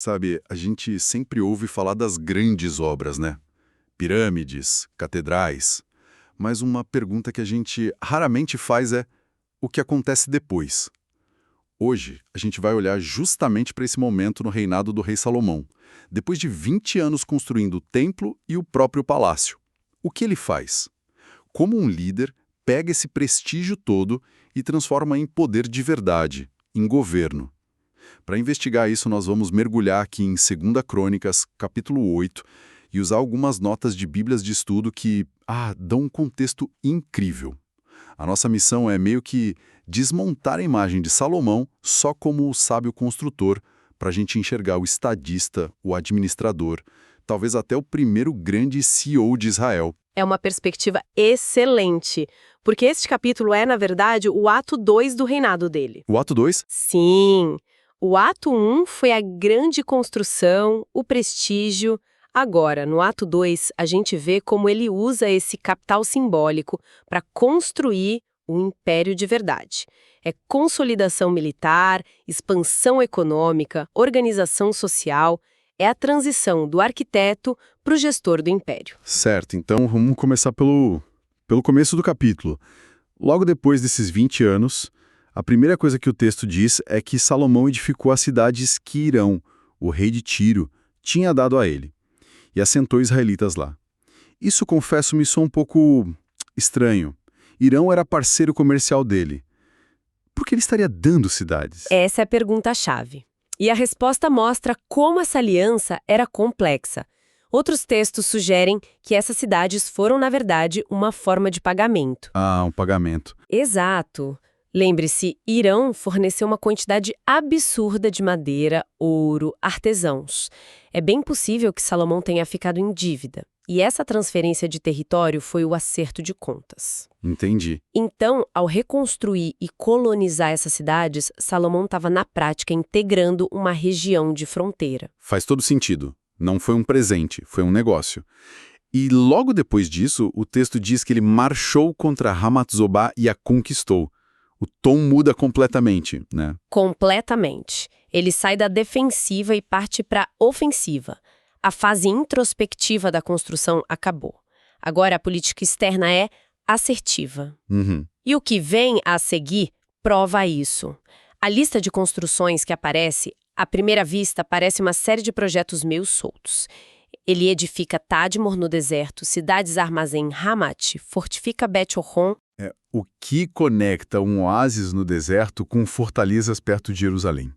Sabe, a gente sempre ouve falar das grandes obras, né? Pirâmides, catedrais. Mas uma pergunta que a gente raramente faz é: o que acontece depois? Hoje, a gente vai olhar justamente para esse momento no reinado do rei Salomão, depois de 20 anos construindo o templo e o próprio palácio. O que ele faz? Como um líder pega esse prestígio todo e transforma em poder de verdade, em governo. Para investigar isso, nós vamos mergulhar aqui em 2 Crônicas, capítulo 8, e usar algumas notas de bíblias de estudo que, dão um contexto incrível. A nossa missão é meio que desmontar a imagem de Salomão só como o sábio construtor, para a gente enxergar o estadista, o administrador, talvez até o primeiro grande CEO de Israel. É uma perspectiva excelente, porque este capítulo é, na verdade, o ato 2 do reinado dele. O ato 2? Sim, o ato 1 foi a grande construção, o prestígio. Agora, no ato 2, a gente vê como ele usa esse capital simbólico para construir um império de verdade. É consolidação militar, expansão econômica, organização social, é a transição do arquiteto para o gestor do império. Certo, então vamos começar pelo começo do capítulo. Logo depois desses 20 anos, a primeira coisa que o texto diz é que Salomão edificou as cidades que Irão, o rei de Tiro, tinha dado a ele, e assentou israelitas lá. Isso, confesso, me soa um pouco estranho. Irão era parceiro comercial dele. Por que ele estaria dando cidades? Essa é a pergunta-chave. E a resposta mostra como essa aliança era complexa. Outros textos sugerem que essas cidades foram, na verdade, uma forma de pagamento. Um pagamento. Exato. Lembre-se, Irão forneceu uma quantidade absurda de madeira, ouro, artesãos. É bem possível que Salomão tenha ficado em dívida. E essa transferência de território foi o acerto de contas. Entendi. Então, ao reconstruir e colonizar essas cidades, Salomão estava, na prática, integrando uma região de fronteira. Faz todo sentido. Não foi um presente, foi um negócio. E logo depois disso, o texto diz que ele marchou contra Ramat-Zobá e a conquistou. O tom muda completamente, né? Completamente. Ele sai da defensiva e parte para a ofensiva. A fase introspectiva da construção acabou. Agora a política externa é assertiva. E o que vem a seguir prova isso. A lista de construções que aparece, à primeira vista, parece uma série de projetos meio soltos. Ele edifica Tadmor no deserto, cidades-armazém em Hamat, fortifica Bet-Horon. O que conecta um oásis no deserto com fortalezas perto de Jerusalém?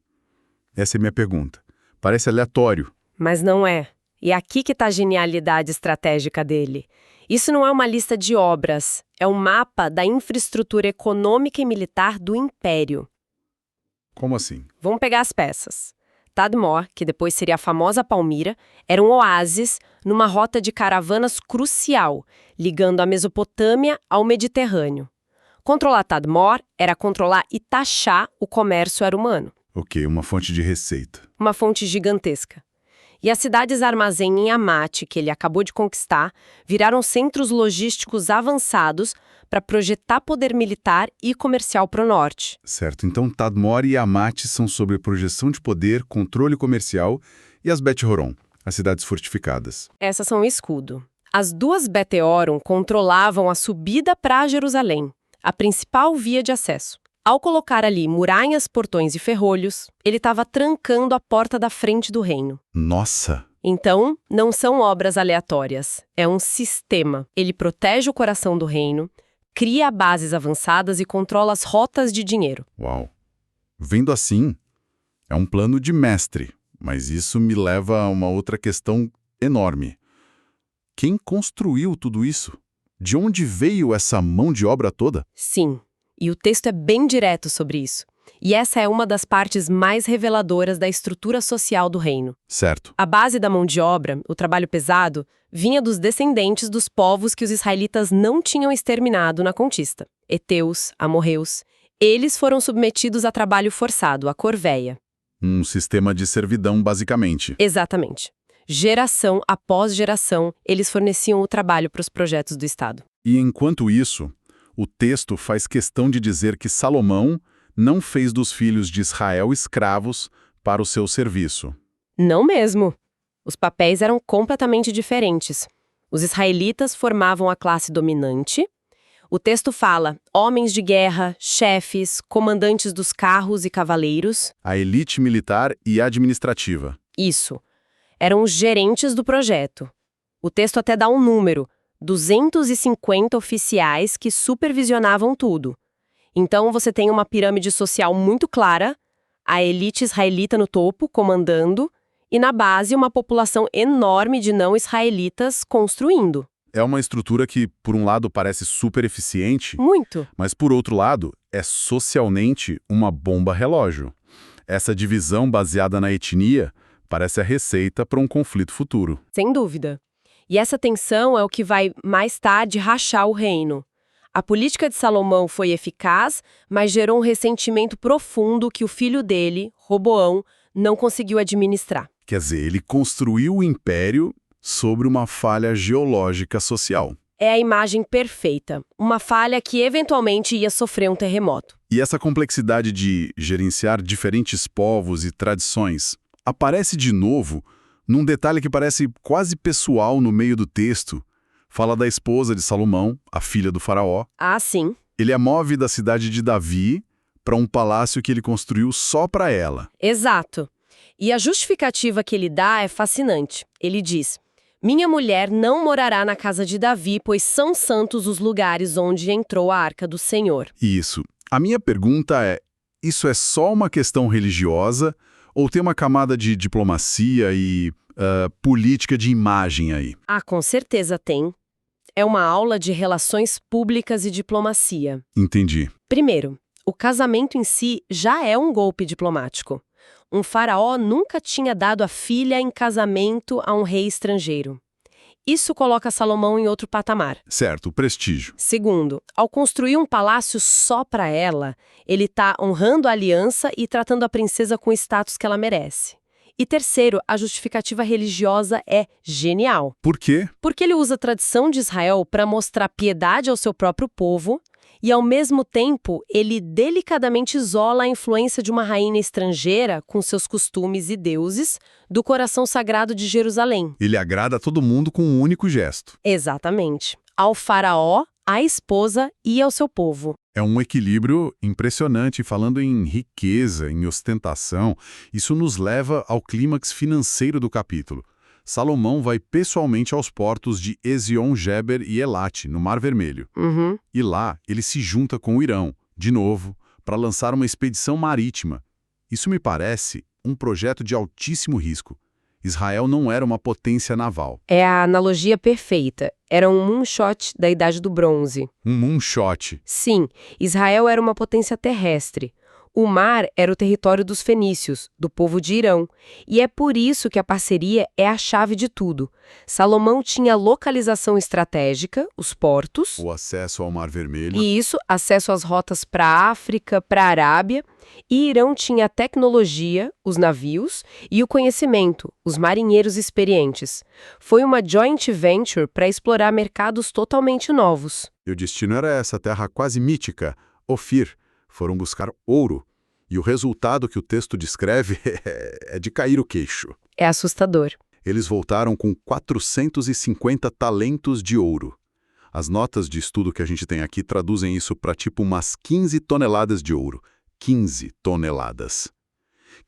Essa é a minha pergunta. Parece aleatório. Mas não é. E é aqui que está a genialidade estratégica dele. Isso não é uma lista de obras, é um mapa da infraestrutura econômica e militar do Império. Como assim? Vamos pegar as peças. Tadmor, que depois seria a famosa Palmira, era um oásis numa rota de caravanas crucial, ligando a Mesopotâmia ao Mediterrâneo. Controlar Tadmor era controlar e taxar o comércio humano. Ok, uma fonte de receita. Uma fonte gigantesca. E as cidades-armazém em Hamat, que ele acabou de conquistar, viraram centros logísticos avançados para projetar poder militar e comercial para o norte. Certo, então Tadmor e Hamat são sobre projeção de poder, controle comercial, e as Bet-Horon, as cidades fortificadas. Essas são o escudo. As duas Bet-Horon controlavam a subida para Jerusalém, a principal via de acesso. Ao colocar ali muralhas, portões e ferrolhos, ele estava trancando a porta da frente do reino. Nossa! Então, não são obras aleatórias, é um sistema. Ele protege o coração do reino, cria bases avançadas e controla as rotas de dinheiro. Uau! Vendo assim, é um plano de mestre, mas isso me leva a uma outra questão enorme. Quem construiu tudo isso? De onde veio essa mão de obra toda? Sim. E o texto é bem direto sobre isso. E essa é uma das partes mais reveladoras da estrutura social do reino. Certo. A base da mão de obra, o trabalho pesado, vinha dos descendentes dos povos que os israelitas não tinham exterminado na conquista. Heteus, amorreus. Eles foram submetidos a trabalho forçado, a corveia. Um sistema de servidão, basicamente. Exatamente. Geração após geração, eles forneciam o trabalho para os projetos do Estado. E enquanto isso, o texto faz questão de dizer que Salomão não fez dos filhos de Israel escravos para o seu serviço. Não mesmo. Os papéis eram completamente diferentes. Os israelitas formavam a classe dominante. O texto fala homens de guerra, chefes, comandantes dos carros e cavaleiros. A elite militar e administrativa. Isso. Eram os gerentes do projeto. O texto até dá um número: 250 oficiais que supervisionavam tudo. Então você tem uma pirâmide social muito clara, a elite israelita no topo, comandando, e na base uma população enorme de não-israelitas construindo. É uma estrutura que, por um lado, parece super eficiente, Muito. mas, por outro lado, é socialmente uma bomba relógio. Essa divisão baseada na etnia parece a receita para um conflito futuro. Sem dúvida. E essa tensão é o que vai, mais tarde, rachar o reino. A política de Salomão foi eficaz, mas gerou um ressentimento profundo que o filho dele, Roboão, não conseguiu administrar. Quer dizer, ele construiu o império sobre uma falha geológica social. É a imagem perfeita, uma falha que eventualmente ia sofrer um terremoto. E essa complexidade de gerenciar diferentes povos e tradições aparece de novo num detalhe que parece quase pessoal no meio do texto. Fala da esposa de Salomão, a filha do faraó. Ah, sim. Ele a move da cidade de Davi para um palácio que ele construiu só para ela. Exato. E a justificativa que ele dá é fascinante. Ele diz: minha mulher não morará na casa de Davi, pois são santos os lugares onde entrou a arca do Senhor. Isso. A minha pergunta é, isso é só uma questão religiosa ou tem uma camada de diplomacia e política de imagem aí? Ah, com certeza tem. É uma aula de relações públicas e diplomacia. Entendi. Primeiro, o casamento em si já é um golpe diplomático. Um faraó nunca tinha dado a filha em casamento a um rei estrangeiro. Isso coloca Salomão em outro patamar. Certo, o prestígio. Segundo, ao construir um palácio só para ela, ele está honrando a aliança e tratando a princesa com o status que ela merece. E terceiro, a justificativa religiosa é genial. Por quê? Porque ele usa a tradição de Israel para mostrar piedade ao seu próprio povo e, ao mesmo tempo, ele delicadamente isola a influência de uma rainha estrangeira com seus costumes e deuses do coração sagrado de Jerusalém. Ele agrada a todo mundo com um único gesto. Exatamente. Ao faraó, à esposa e ao seu povo. É um equilíbrio impressionante, falando em riqueza, em ostentação. Isso nos leva ao clímax financeiro do capítulo. Salomão vai pessoalmente aos portos de Ezion-Geber e Elat, no Mar Vermelho. E lá ele se junta com o Irão, de novo, para lançar uma expedição marítima. Isso me parece um projeto de altíssimo risco. Israel não era uma potência naval. É a analogia perfeita. Era um moonshot da Idade do Bronze. Um moonshot. Sim, Israel era uma potência terrestre. O mar era o território dos fenícios, do povo de Irão, e é por isso que a parceria é a chave de tudo. Salomão tinha localização estratégica, os portos, O acesso ao Mar Vermelho. e isso, acesso às rotas para a África, para a Arábia, e Irão tinha a tecnologia, os navios, e o conhecimento, os marinheiros experientes. Foi uma joint venture para explorar mercados totalmente novos. E o destino era essa terra quase mítica, Ofir. Foram buscar ouro. E o resultado que o texto descreve é de cair o queixo. É assustador. Eles voltaram com 450 talentos de ouro. As notas de estudo que a gente tem aqui traduzem isso para tipo umas 15 toneladas de ouro. 15 toneladas.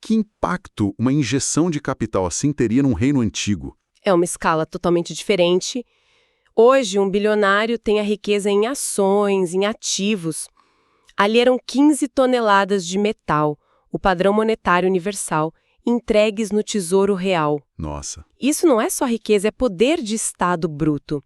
Que impacto uma injeção de capital assim teria num reino antigo? É uma escala totalmente diferente. Hoje, um bilionário tem a riqueza em ações, em ativos. Ali eram 15 toneladas de metal, o padrão monetário universal, entregues no Tesouro Real. Nossa. Isso não é só riqueza, é poder de Estado bruto.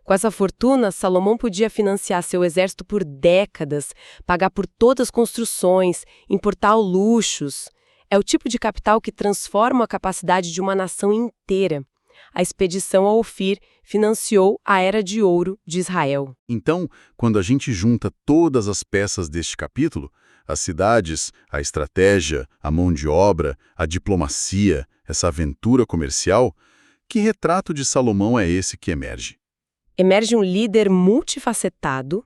Com essa fortuna, Salomão podia financiar seu exército por décadas, pagar por todas as construções, importar luxos. É o tipo de capital que transforma a capacidade de uma nação inteira. A expedição a Ofir financiou a Era de Ouro de Israel. Então, quando a gente junta todas as peças deste capítulo, as cidades, a estratégia, a mão de obra, a diplomacia, essa aventura comercial, que retrato de Salomão é esse que emerge? Emerge um líder multifacetado,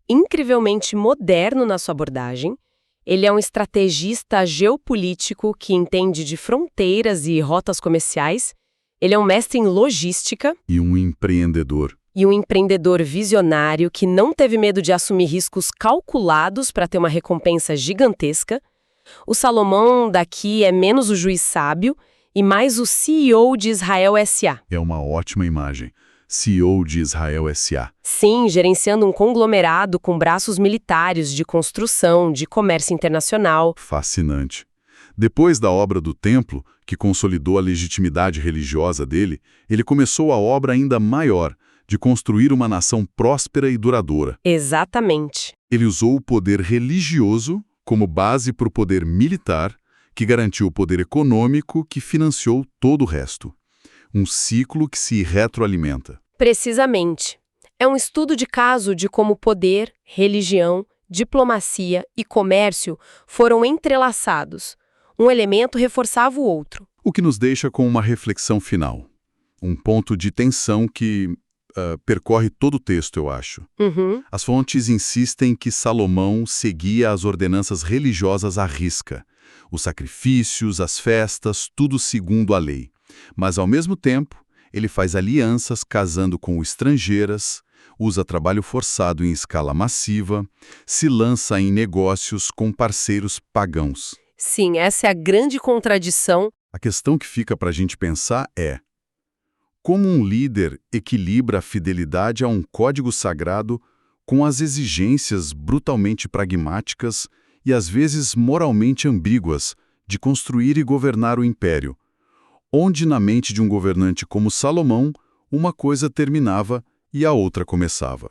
incrivelmente moderno na sua abordagem Ele é um estrategista geopolítico que entende de fronteiras e rotas comerciais. Ele é um mestre em logística E um empreendedor. e um empreendedor visionário que não teve medo de assumir riscos calculados para ter uma recompensa gigantesca. O Salomão daqui é menos o juiz sábio e mais o CEO de Israel S.A. É uma ótima imagem. CEO de Israel S.A. Sim, gerenciando um conglomerado com braços militares de construção, de comércio internacional. Fascinante. Depois da obra do templo, que consolidou a legitimidade religiosa dele, ele começou a obra ainda maior, de construir uma nação próspera e duradoura. Exatamente. Ele usou o poder religioso como base para o poder militar, que garantiu o poder econômico que financiou todo o resto. Um ciclo que se retroalimenta. Precisamente. É um estudo de caso de como poder, religião, diplomacia e comércio foram entrelaçados. Um elemento reforçava o outro. O que nos deixa com uma reflexão final. Um ponto de tensão que percorre todo o texto, eu acho. Uhum. As fontes insistem que Salomão seguia as ordenanças religiosas à risca. Os sacrifícios, as festas, tudo segundo a lei. Mas, ao mesmo tempo, ele faz alianças casando com estrangeiras, usa trabalho forçado em escala massiva, se lança em negócios com parceiros pagãos. Sim, essa é a grande contradição. A questão que fica para a gente pensar é: como um líder equilibra a fidelidade a um código sagrado com as exigências brutalmente pragmáticas e às vezes moralmente ambíguas de construir e governar o império, onde na mente de um governante como Salomão, uma coisa terminava e a outra começava?